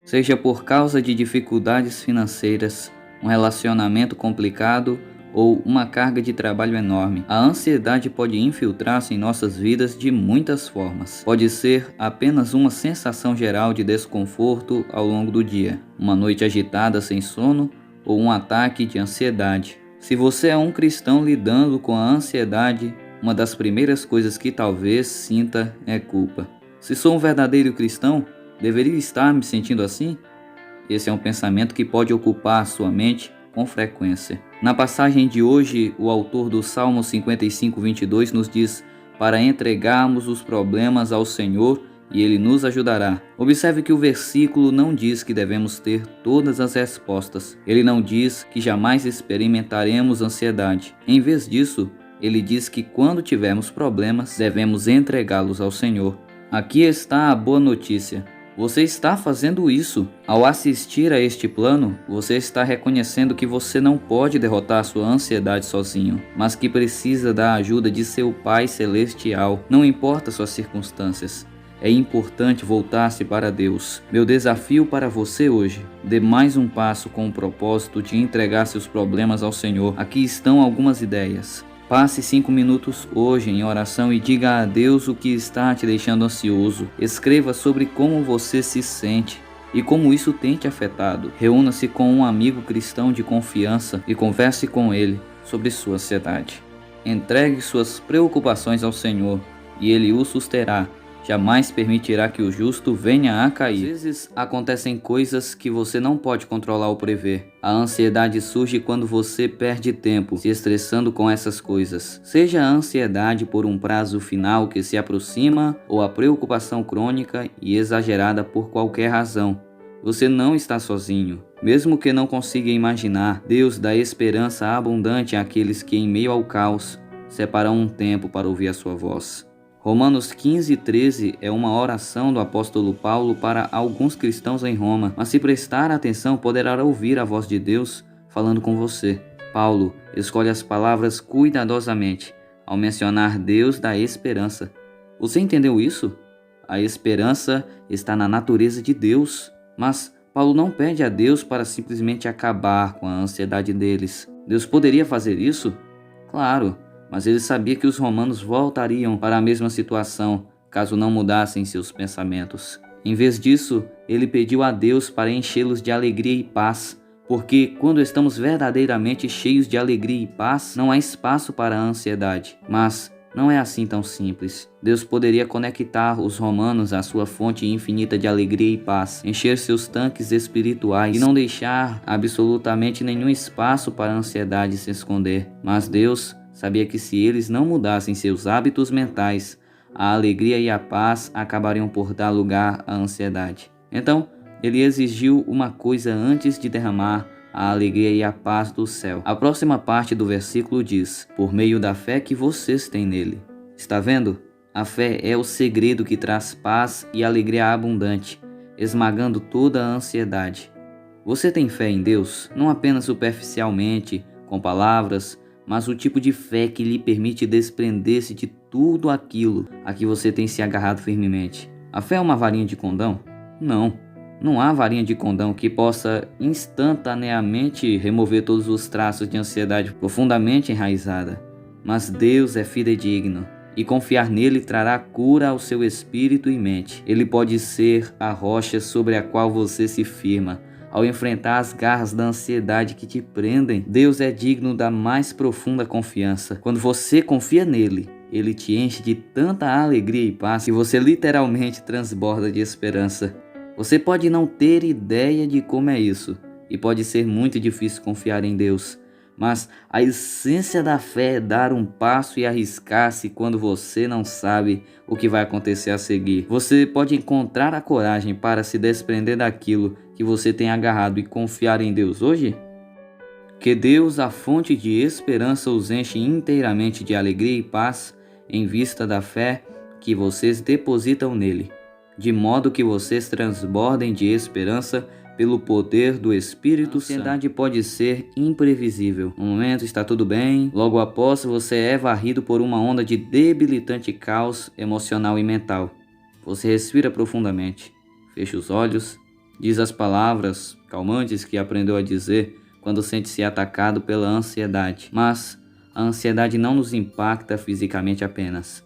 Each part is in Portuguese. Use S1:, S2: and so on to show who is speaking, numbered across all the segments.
S1: Seja por causa de dificuldades financeiras, um relacionamento complicado ou uma carga de trabalho enorme. A ansiedade pode infiltrar-se em nossas vidas de muitas formas. Pode ser apenas uma sensação geral de desconforto ao longo do dia, uma noite agitada sem sono ou um ataque de ansiedade. Se você é um cristão lidando com a ansiedade, uma das primeiras coisas que talvez sinta é culpa. Se sou um verdadeiro cristão, deveria estar me sentindo assim? Esse é um pensamento que pode ocupar sua mente com frequência. Na passagem de hoje, o autor do Salmo 55:22 nos diz para entregarmos os problemas ao Senhor e Ele nos ajudará. Observe que o versículo não diz que devemos ter todas as respostas. Ele não diz que jamais experimentaremos ansiedade. Em vez disso, ele diz que quando tivermos problemas, devemos entregá-los ao Senhor. Aqui está a boa notícia. Você está fazendo isso. Ao assistir a este plano, você está reconhecendo que você não pode derrotar sua ansiedade sozinho, mas que precisa da ajuda de seu Pai Celestial. Não importa suas circunstâncias. É importante voltar-se para Deus. Meu desafio para você hoje: dê mais um passo com o propósito de entregar seus problemas ao Senhor. Aqui estão algumas ideias. Passe 5 minutos hoje em oração e diga a Deus o que está te deixando ansioso. Escreva sobre como você se sente e como isso tem te afetado. Reúna-se com um amigo cristão de confiança e converse com ele sobre sua ansiedade. Entregue suas preocupações ao Senhor e Ele o susterá. Jamais permitirá que o justo venha a cair. Às vezes acontecem coisas que você não pode controlar ou prever. A ansiedade surge quando você perde tempo se estressando com essas coisas. Seja a ansiedade por um prazo final que se aproxima ou a preocupação crônica e exagerada por qualquer razão. Você não está sozinho. Mesmo que não consiga imaginar, Deus dá esperança abundante àqueles que, em meio ao caos, separam um tempo para ouvir a sua voz. Romanos 15:13 é uma oração do apóstolo Paulo para alguns cristãos em Roma, mas se prestar atenção poderá ouvir a voz de Deus falando com você. Paulo escolhe as palavras cuidadosamente ao mencionar Deus da esperança. Você entendeu isso? A esperança está na natureza de Deus, mas Paulo não pede a Deus para simplesmente acabar com a ansiedade deles. Deus poderia fazer isso? Claro. Mas ele sabia que os romanos voltariam para a mesma situação caso não mudassem seus pensamentos. Em vez disso, ele pediu a Deus para enchê-los de alegria e paz, porque quando estamos verdadeiramente cheios de alegria e paz, não há espaço para a ansiedade. Mas não é assim tão simples. Deus poderia conectar os romanos à sua fonte infinita de alegria e paz, encher seus tanques espirituais e não deixar absolutamente nenhum espaço para a ansiedade se esconder. Mas Deus sabia que se eles não mudassem seus hábitos mentais, a alegria e a paz acabariam por dar lugar à ansiedade. Então, ele exigiu uma coisa antes de derramar a alegria e a paz do céu. A próxima parte do versículo diz: por meio da fé que vocês têm nele. Está vendo? A fé é o segredo que traz paz e alegria abundante, esmagando toda a ansiedade. Você tem fé em Deus? Não apenas superficialmente, com palavras, mas o tipo de fé que lhe permite desprender-se de tudo aquilo a que você tem se agarrado firmemente. A fé é uma varinha de condão? Não há varinha de condão que possa instantaneamente remover todos os traços de ansiedade profundamente enraizada. Mas Deus é fidedigno e confiar nele trará cura ao seu espírito e mente. Ele pode ser a rocha sobre a qual você se firma ao enfrentar as garras da ansiedade que te prendem. Deus é digno da mais profunda confiança. Quando você confia nele, ele te enche de tanta alegria e paz que você literalmente transborda de esperança. Você pode não ter ideia de como é isso, e pode ser muito difícil confiar em Deus. Mas a essência da fé é dar um passo e arriscar-se quando você não sabe o que vai acontecer a seguir. Você pode encontrar a coragem para se desprender daquilo que você tem agarrado e confiar em Deus hoje? Que Deus, a fonte de esperança, os enche inteiramente de alegria e paz em vista da fé que vocês depositam nele, de modo que vocês transbordem de esperança pelo poder do Espírito Santo. A ansiedade pode ser imprevisível. No momento está tudo bem, logo após você é varrido por uma onda de debilitante caos emocional e mental. Você respira profundamente, fecha os olhos Diz as palavras calmantes que aprendeu a dizer quando sente-se atacado pela ansiedade. Mas a ansiedade não nos impacta fisicamente apenas.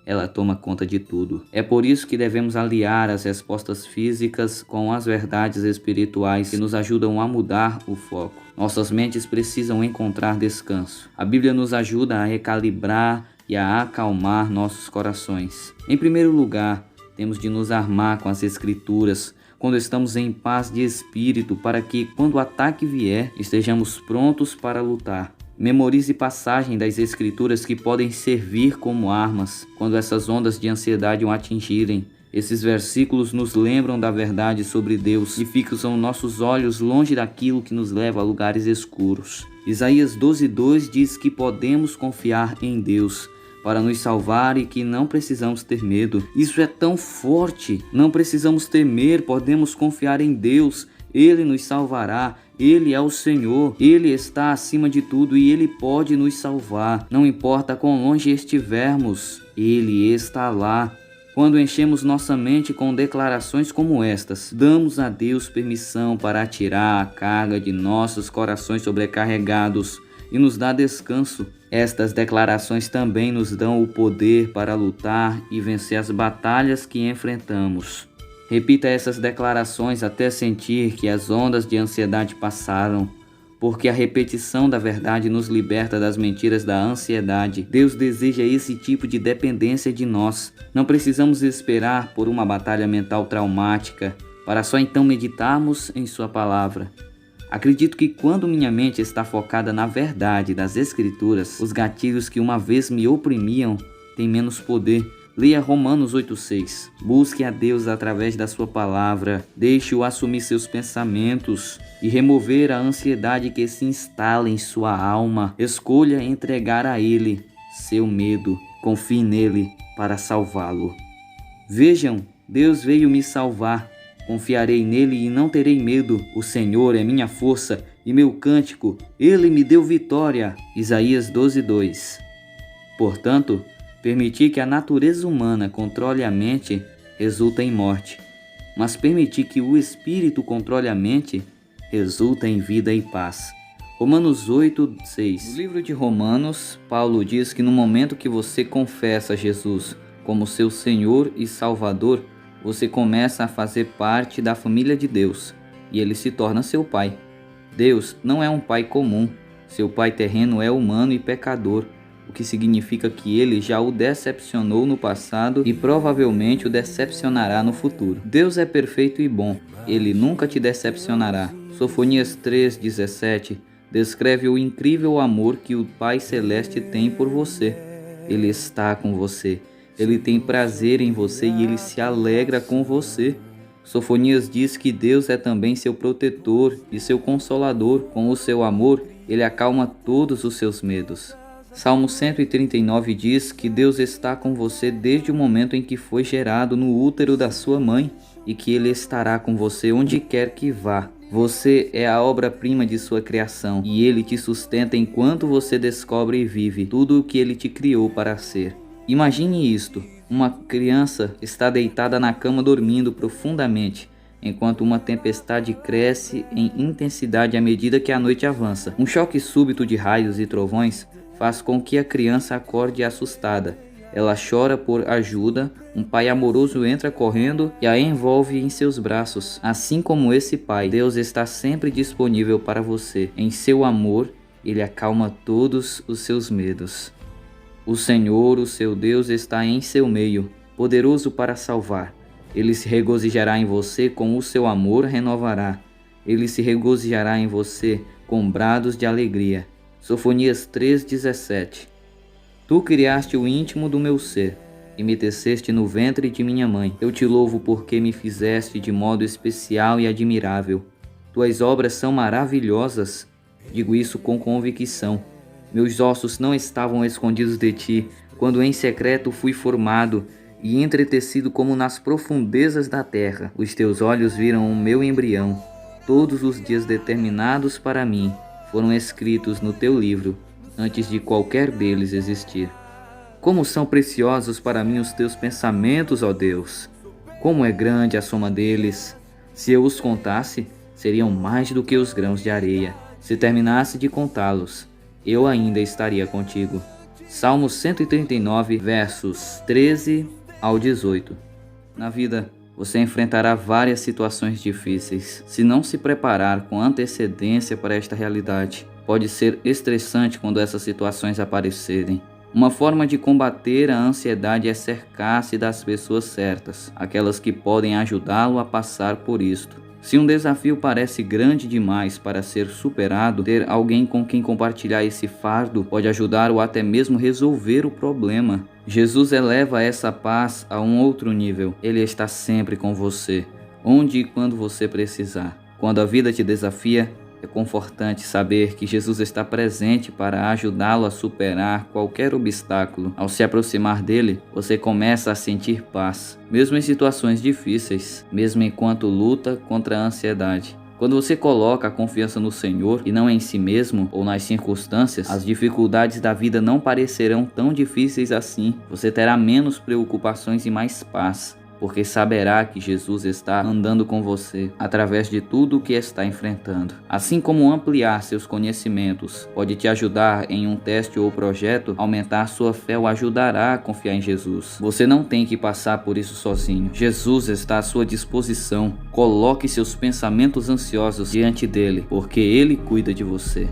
S1: Ela toma conta de tudo. É por isso que devemos aliar as respostas físicas com as verdades espirituais que nos ajudam a mudar o foco. Nossas mentes precisam encontrar descanso. A Bíblia nos ajuda a recalibrar e a acalmar nossos corações. Em primeiro lugar, temos de nos armar com as Escrituras quando estamos em paz de espírito, para que, quando o ataque vier, estejamos prontos para lutar. Memorize passagem das Escrituras que podem servir como armas quando essas ondas de ansiedade o atingirem. Esses versículos nos lembram da verdade sobre Deus e fixam nossos olhos longe daquilo que nos leva a lugares escuros. Isaías 12:2 diz que podemos confiar em Deus para nos salvar e que não precisamos ter medo. Isso é tão forte. Não precisamos temer, podemos confiar em Deus. Ele nos salvará. Ele é o Senhor, Ele está acima de tudo e Ele pode nos salvar. Não importa quão longe estivermos, Ele está lá. Quando enchemos nossa mente com declarações como estas, damos a Deus permissão para atirar a carga de nossos corações sobrecarregados e nos dá descanso. Estas declarações também nos dão o poder para lutar e vencer as batalhas que enfrentamos. Repita essas declarações até sentir que as ondas de ansiedade passaram, porque a repetição da verdade nos liberta das mentiras da ansiedade. Deus deseja esse tipo de dependência de nós. Não precisamos esperar por uma batalha mental traumática, para só então meditarmos em Sua palavra. Acredito que quando minha mente está focada na verdade das Escrituras, os gatilhos que uma vez me oprimiam têm menos poder. Leia Romanos 8:6. Busque a Deus através da sua palavra. Deixe-o assumir seus pensamentos e remover a ansiedade que se instala em sua alma. Escolha entregar a Ele seu medo. Confie nele para salvá-lo. Vejam, Deus veio me salvar. Confiarei nele e não terei medo. O Senhor é minha força e meu cântico. Ele me deu vitória. Isaías 12:2. Portanto, permitir que a natureza humana controle a mente resulta em morte, mas permitir que o Espírito controle a mente resulta em vida e paz. Romanos 8:6. No livro de Romanos, Paulo diz que no momento que você confessa Jesus como seu Senhor e Salvador, você começa a fazer parte da família de Deus e ele se torna seu pai. Deus não é um pai comum, seu pai terreno é humano e pecador, o que significa que ele já o decepcionou no passado e provavelmente o decepcionará no futuro. Deus é perfeito e bom, ele nunca te decepcionará. Sofonias 3:17 descreve o incrível amor que o Pai Celeste tem por você. Ele está com você, ele tem prazer em você e ele se alegra com você. Sofonias diz que Deus é também seu protetor e seu consolador. Com o seu amor, ele acalma todos os seus medos. Salmo 139 diz que Deus está com você desde o momento em que foi gerado no útero da sua mãe e que Ele estará com você onde quer que vá. Você é a obra-prima de sua criação e Ele te sustenta enquanto você descobre e vive tudo o que Ele te criou para ser. Imagine isto, uma criança está deitada na cama dormindo profundamente, enquanto uma tempestade cresce em intensidade à medida que a noite avança. Um choque súbito de raios e trovões faz com que a criança acorde assustada. Ela chora por ajuda, um pai amoroso entra correndo e a envolve em seus braços. Assim como esse pai, Deus está sempre disponível para você. Em seu amor, Ele acalma todos os seus medos. O Senhor, o seu Deus, está em seu meio, poderoso para salvar. Ele se regozijará em você, com o seu amor renovará. Ele se regozijará em você com brados de alegria. Sofonias 3:17. Tu criaste o íntimo do meu ser e me teceste no ventre de minha mãe. Eu te louvo porque me fizeste de modo especial e admirável. Tuas obras são maravilhosas. Digo isso com convicção. Meus ossos não estavam escondidos de ti, quando em secreto fui formado e entretecido como nas profundezas da terra. Os teus olhos viram o meu embrião. Todos os dias determinados para mim foram escritos no teu livro, antes de qualquer deles existir. Como são preciosos para mim os teus pensamentos, ó Deus! Como é grande a soma deles! Se eu os contasse, seriam mais do que os grãos de areia. Se terminasse de contá-los, eu ainda estaria contigo. Salmo 139, versos 13 ao 18. Na vida, você enfrentará várias situações difíceis. Se não se preparar com antecedência para esta realidade, pode ser estressante quando essas situações aparecerem. Uma forma de combater a ansiedade é cercar-se das pessoas certas, aquelas que podem ajudá-lo a passar por isto. Se um desafio parece grande demais para ser superado, ter alguém com quem compartilhar esse fardo pode ajudar ou até mesmo resolver o problema. Jesus eleva essa paz a um outro nível. Ele está sempre com você, onde e quando você precisar. Quando a vida te desafia, é confortante saber que Jesus está presente para ajudá-lo a superar qualquer obstáculo. Ao se aproximar dele, você começa a sentir paz, mesmo em situações difíceis, mesmo enquanto luta contra a ansiedade. Quando você coloca a confiança no Senhor e não em si mesmo ou nas circunstâncias, as dificuldades da vida não parecerão tão difíceis assim. Você terá menos preocupações e mais paz, porque saberá que Jesus está andando com você através de tudo o que está enfrentando. Assim como ampliar seus conhecimentos pode te ajudar em um teste ou projeto, aumentar sua fé o ajudará a confiar em Jesus. Você não tem que passar por isso sozinho. Jesus está à sua disposição. Coloque seus pensamentos ansiosos diante dele, porque ele cuida de você.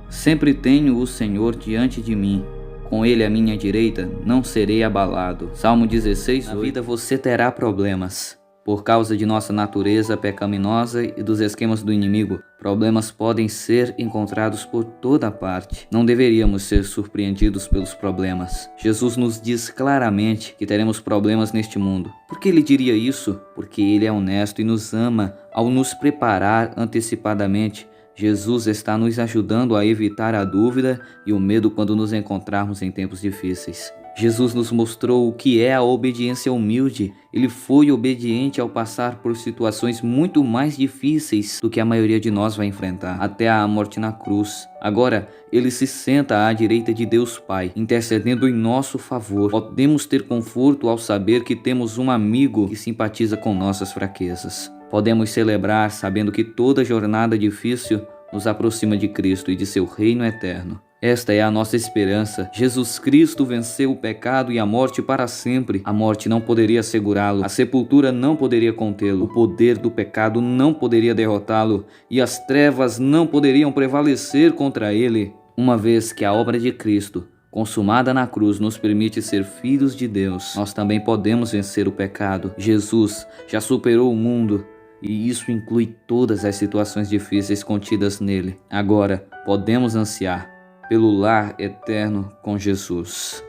S1: Sempre tenho o Senhor diante de mim. Com ele à minha direita, não serei abalado. Salmo 16, 8. Na vida você terá problemas. Por causa de nossa natureza pecaminosa e dos esquemas do inimigo, problemas podem ser encontrados por toda parte. Não deveríamos ser surpreendidos pelos problemas. Jesus nos diz claramente que teremos problemas neste mundo. Por que ele diria isso? Porque ele é honesto e nos ama. Ao nos preparar antecipadamente, Jesus está nos ajudando a evitar a dúvida e o medo quando nos encontrarmos em tempos difíceis. Jesus nos mostrou o que é a obediência humilde. Ele foi obediente ao passar por situações muito mais difíceis do que a maioria de nós vai enfrentar, até a morte na cruz. Agora, ele se senta à direita de Deus Pai, intercedendo em nosso favor. Podemos ter conforto ao saber que temos um amigo que simpatiza com nossas fraquezas. Podemos celebrar sabendo que toda jornada difícil nos aproxima de Cristo e de seu reino eterno. Esta é a nossa esperança. Jesus Cristo venceu o pecado e a morte para sempre. A morte não poderia segurá-lo, a sepultura não poderia contê-lo, o poder do pecado não poderia derrotá-lo e as trevas não poderiam prevalecer contra ele. Uma vez que a obra de Cristo, consumada na cruz, nos permite ser filhos de Deus, nós também podemos vencer o pecado. Jesus já superou o mundo. E isso inclui todas as situações difíceis contidas nele. Agora, podemos ansiar pelo lar eterno com Jesus.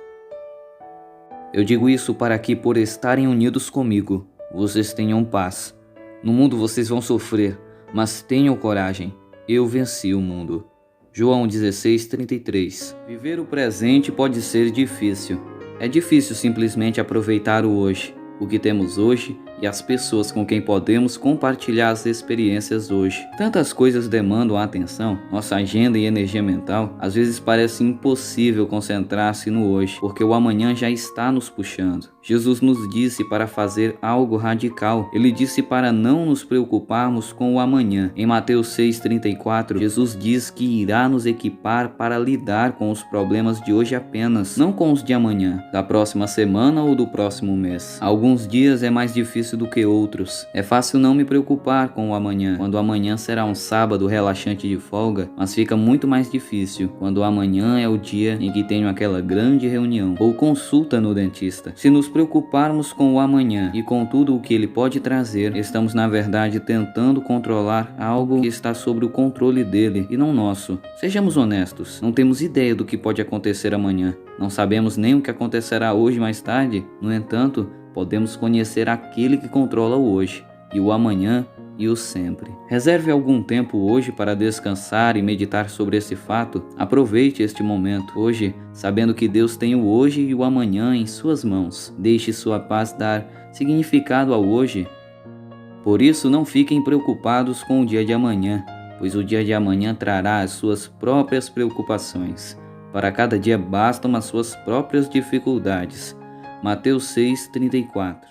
S1: Eu digo isso para que, por estarem unidos comigo, vocês tenham paz. No mundo vocês vão sofrer, mas tenham coragem. Eu venci o mundo. João 16:33. Viver o presente pode ser difícil. É difícil simplesmente aproveitar o hoje, o que temos hoje e as pessoas com quem podemos compartilhar as experiências hoje. Tantas coisas demandam a atenção, nossa agenda e energia mental. Às vezes parece impossível concentrar-se no hoje, porque o amanhã já está nos puxando. Jesus nos disse para fazer algo radical. Ele disse para não nos preocuparmos com o amanhã. Em Mateus 6:34, Jesus diz que irá nos equipar para lidar com os problemas de hoje apenas, não com os de amanhã, da próxima semana ou do próximo mês. Alguns dias é mais difícil do que outros. É fácil não me preocupar com o amanhã, quando o amanhã será um sábado relaxante de folga, mas fica muito mais difícil quando o amanhã é o dia em que tenho aquela grande reunião ou consulta no dentista. Se nos preocuparmos com o amanhã e com tudo o que ele pode trazer, estamos na verdade tentando controlar algo que está sob o controle dele e não nosso. Sejamos honestos, não temos ideia do que pode acontecer amanhã. Não sabemos nem o que acontecerá hoje mais tarde. No entanto, podemos conhecer aquele que controla o hoje, e o amanhã e o sempre. Reserve algum tempo hoje para descansar e meditar sobre esse fato. Aproveite este momento hoje, sabendo que Deus tem o hoje e o amanhã em suas mãos. Deixe sua paz dar significado ao hoje. Por isso, não fiquem preocupados com o dia de amanhã, pois o dia de amanhã trará as suas próprias preocupações. Para cada dia bastam as suas próprias dificuldades. Mateus 6:34.